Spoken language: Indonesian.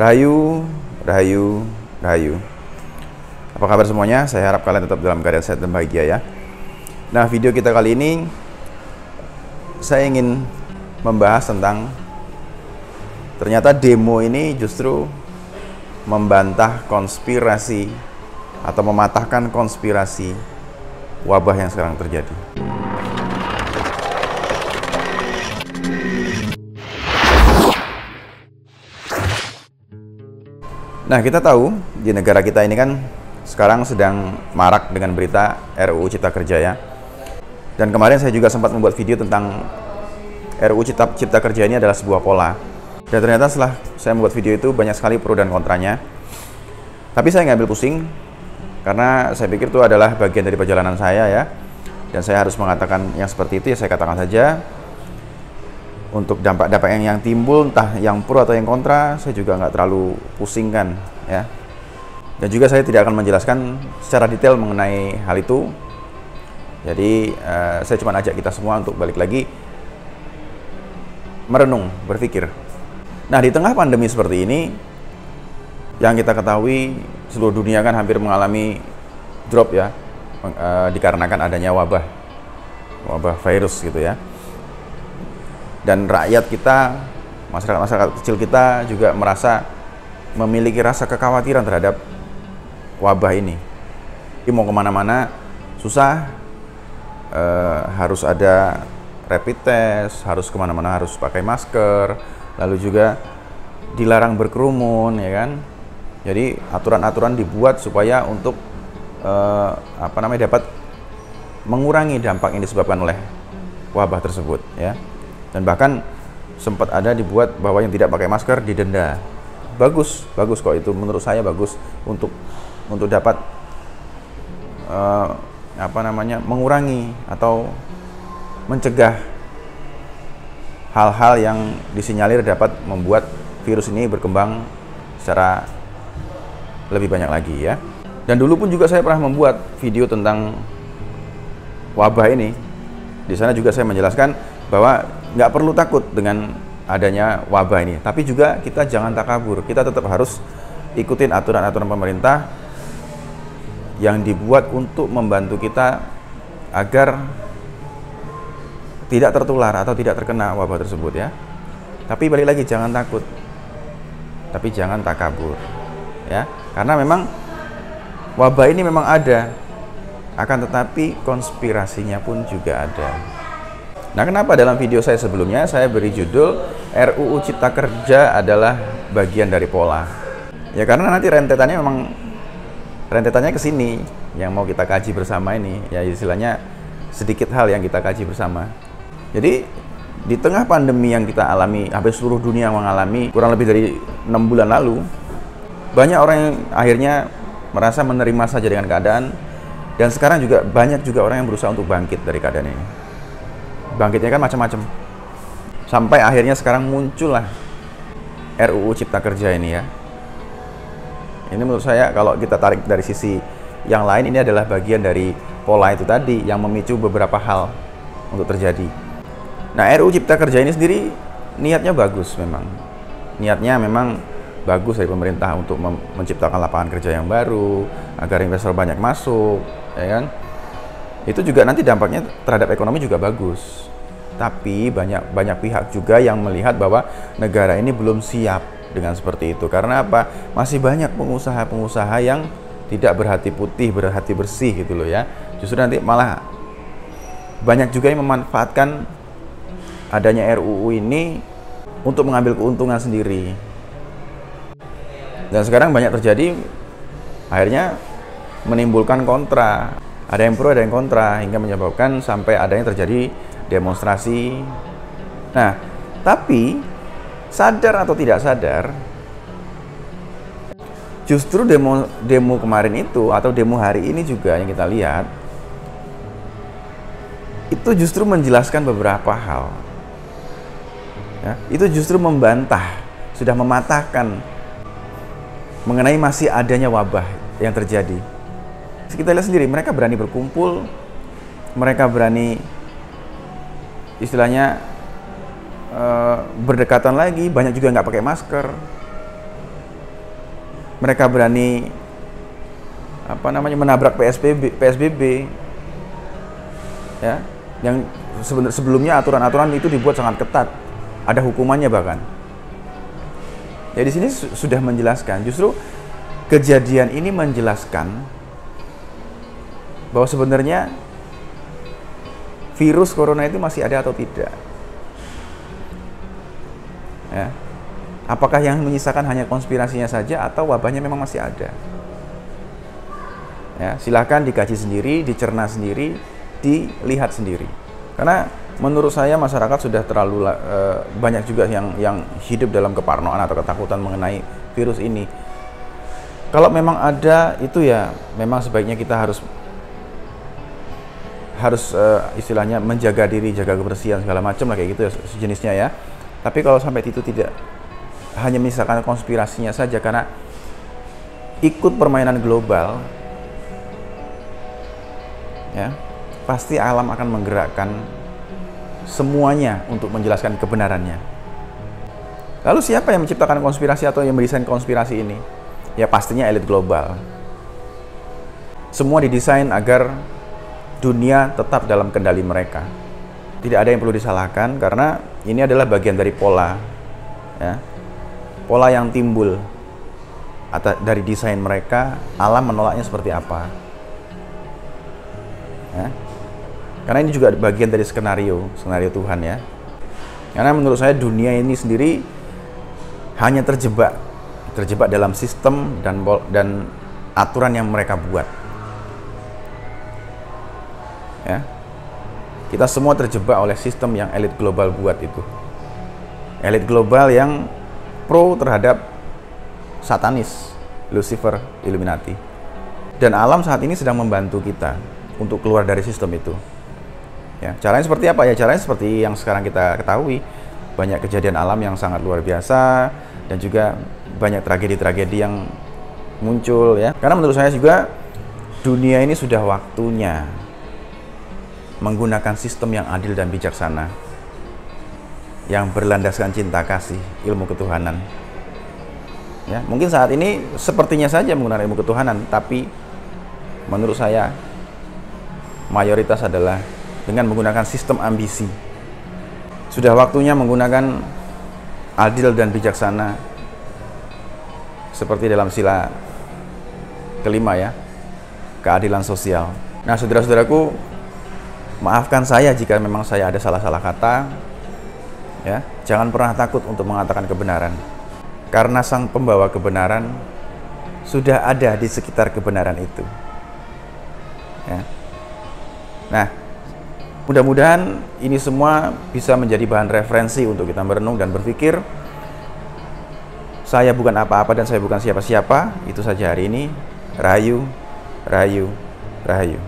Rahayu, Rahayu, Rahayu. Apa kabar semuanya? Saya harap kalian tetap dalam keadaan sehat dan bahagia ya. Nah, video kita kali ini saya ingin membahas tentang ternyata demo ini justru membantah konspirasi atau mematahkan konspirasi wabah yang sekarang terjadi. Nah, kita tahu di negara kita ini kan sekarang sedang marak dengan berita RUU Cipta Kerja ya. Dan kemarin saya juga sempat membuat video tentang RUU Cipta Kerja ini adalah sebuah pola. Dan ternyata setelah saya membuat video itu banyak sekali pro dan kontranya. Tapi saya nggak ambil pusing karena saya pikir itu adalah bagian dari perjalanan saya ya. Dan saya harus mengatakan yang seperti itu ya, saya katakan saja. Untuk dampak-dampak yang timbul, entah yang pro atau yang kontra, saya juga nggak terlalu pusingkan ya. Dan juga saya tidak akan menjelaskan secara detail mengenai hal itu. Jadi saya cuma ajak kita semua untuk balik lagi merenung, berpikir. Nah, di tengah pandemi seperti ini, yang kita ketahui seluruh dunia kan hampir mengalami drop ya, dikarenakan adanya wabah virus gitu ya. Dan rakyat kita, masyarakat kecil kita juga merasa memiliki rasa kekhawatiran terhadap wabah ini. Jadi mau kemana-mana susah, harus ada rapid test, harus kemana-mana harus pakai masker, lalu juga dilarang berkerumun, ya kan? Jadi aturan-aturan dibuat supaya untuk dapat mengurangi dampak yang disebabkan oleh wabah tersebut, ya. Dan bahkan sempat ada dibuat bahwa yang tidak pakai masker didenda. Bagus kok itu, menurut saya bagus untuk dapat mengurangi atau mencegah hal-hal yang disinyalir dapat membuat virus ini berkembang secara lebih banyak lagi ya. Dan dulu pun juga saya pernah membuat video tentang wabah ini. Di sana juga saya menjelaskan bahwa nggak perlu takut dengan adanya wabah ini, tapi juga kita jangan takabur. Kita tetap harus ikutin aturan-aturan pemerintah yang dibuat untuk membantu kita agar tidak tertular atau tidak terkena wabah tersebut ya. Tapi balik lagi, jangan takut, tapi jangan takabur ya, karena memang wabah ini memang ada, akan tetapi konspirasinya pun juga ada. Nah, kenapa dalam video saya sebelumnya saya beri judul RUU Cipta Kerja adalah bagian dari pola? Ya karena nanti rentetannya ke sini yang mau kita kaji bersama ini. Ya istilahnya sedikit hal yang kita kaji bersama. Jadi di tengah pandemi yang kita alami, hampir seluruh dunia mengalami kurang lebih dari 6 bulan lalu, banyak orang yang akhirnya merasa menerima saja dengan keadaan, dan sekarang juga banyak juga orang yang berusaha untuk bangkit dari keadaan ini. Bangkitnya kan macam-macam. Sampai akhirnya sekarang muncullah RUU Cipta Kerja ini ya. Ini menurut saya kalau kita tarik dari sisi yang lain, ini adalah bagian dari pola itu tadi yang memicu beberapa hal untuk terjadi. Nah, RUU Cipta Kerja ini sendiri niatnya bagus memang. Niatnya memang bagus dari pemerintah untuk menciptakan lapangan kerja yang baru, agar investor banyak masuk, ya kan? Itu juga nanti dampaknya terhadap ekonomi juga bagus. Tapi banyak pihak juga yang melihat bahwa negara ini belum siap dengan seperti itu. Karena apa? Masih banyak pengusaha-pengusaha yang tidak berhati putih, berhati bersih gitu loh ya. Justru nanti malah banyak juga yang memanfaatkan adanya RUU ini untuk mengambil keuntungan sendiri. Dan sekarang banyak terjadi, akhirnya menimbulkan kontra. Ada yang pro, ada yang kontra, hingga menyebabkan sampai adanya terjadi demonstrasi. Nah, tapi sadar atau tidak sadar, justru demo kemarin itu atau demo hari ini juga yang kita lihat, itu justru menjelaskan beberapa hal. Ya, itu justru membantah, sudah mematahkan mengenai masih adanya wabah yang terjadi. Kita lihat sendiri, mereka berani berkumpul, mereka berani istilahnya berdekatan lagi, banyak juga nggak pakai masker. mereka berani menabrak PSBB, ya, yang sebelumnya aturan-aturan itu dibuat sangat ketat, ada hukumannya bahkan. Ya di sini sudah menjelaskan, justru kejadian ini menjelaskan bahwa sebenarnya virus corona itu masih ada atau tidak. Ya. Apakah yang menyisakan hanya konspirasinya saja atau wabahnya memang masih ada? Ya, silahkan dikaji sendiri, dicerna sendiri, dilihat sendiri. Karena menurut saya masyarakat sudah terlalu banyak juga yang hidup dalam keparnoan atau ketakutan mengenai virus ini. Kalau memang ada itu ya memang sebaiknya kita harus istilahnya menjaga diri, jaga kebersihan segala macam lah kayak gitu ya, sejenisnya ya. Tapi kalau sampai itu tidak hanya misalkan konspirasinya saja karena ikut permainan global, ya pasti alam akan menggerakkan semuanya untuk menjelaskan kebenarannya. Lalu siapa yang menciptakan konspirasi atau yang mendesain konspirasi ini? Ya pastinya elit global. Semua didesain agar dunia tetap dalam kendali mereka. Tidak ada yang perlu disalahkan karena ini adalah bagian dari pola, ya, pola yang timbul dari desain mereka. Alam menolaknya seperti apa? Ya. Karena ini juga bagian dari skenario Tuhan ya. Karena menurut saya dunia ini sendiri hanya terjebak dalam sistem dan aturan yang mereka buat. Ya. Kita semua terjebak oleh sistem yang elit global buat itu. Elit global yang pro terhadap satanis, Lucifer, Illuminati. Dan alam saat ini sedang membantu kita untuk keluar dari sistem itu. Ya, caranya seperti apa ya? Caranya seperti yang sekarang kita ketahui, banyak kejadian alam yang sangat luar biasa dan juga banyak tragedi-tragedi yang muncul ya. Karena menurut saya juga dunia ini sudah waktunya menggunakan sistem yang adil dan bijaksana, yang berlandaskan cinta kasih, ilmu ketuhanan. Ya, mungkin saat ini sepertinya saja menggunakan ilmu ketuhanan, tapi menurut saya mayoritas adalah dengan menggunakan sistem ambisi. Sudah waktunya menggunakan adil dan bijaksana seperti dalam sila kelima ya, keadilan sosial. Nah, saudara-saudaraku, maafkan saya jika memang saya ada salah-salah kata. Ya, jangan pernah takut untuk mengatakan kebenaran. Karena sang pembawa kebenaran sudah ada di sekitar kebenaran itu. Ya. Nah, mudah-mudahan ini semua bisa menjadi bahan referensi untuk kita merenung dan berpikir. Saya bukan apa-apa dan saya bukan siapa-siapa. Itu saja hari ini. Rahayu, rahayu, rahayu.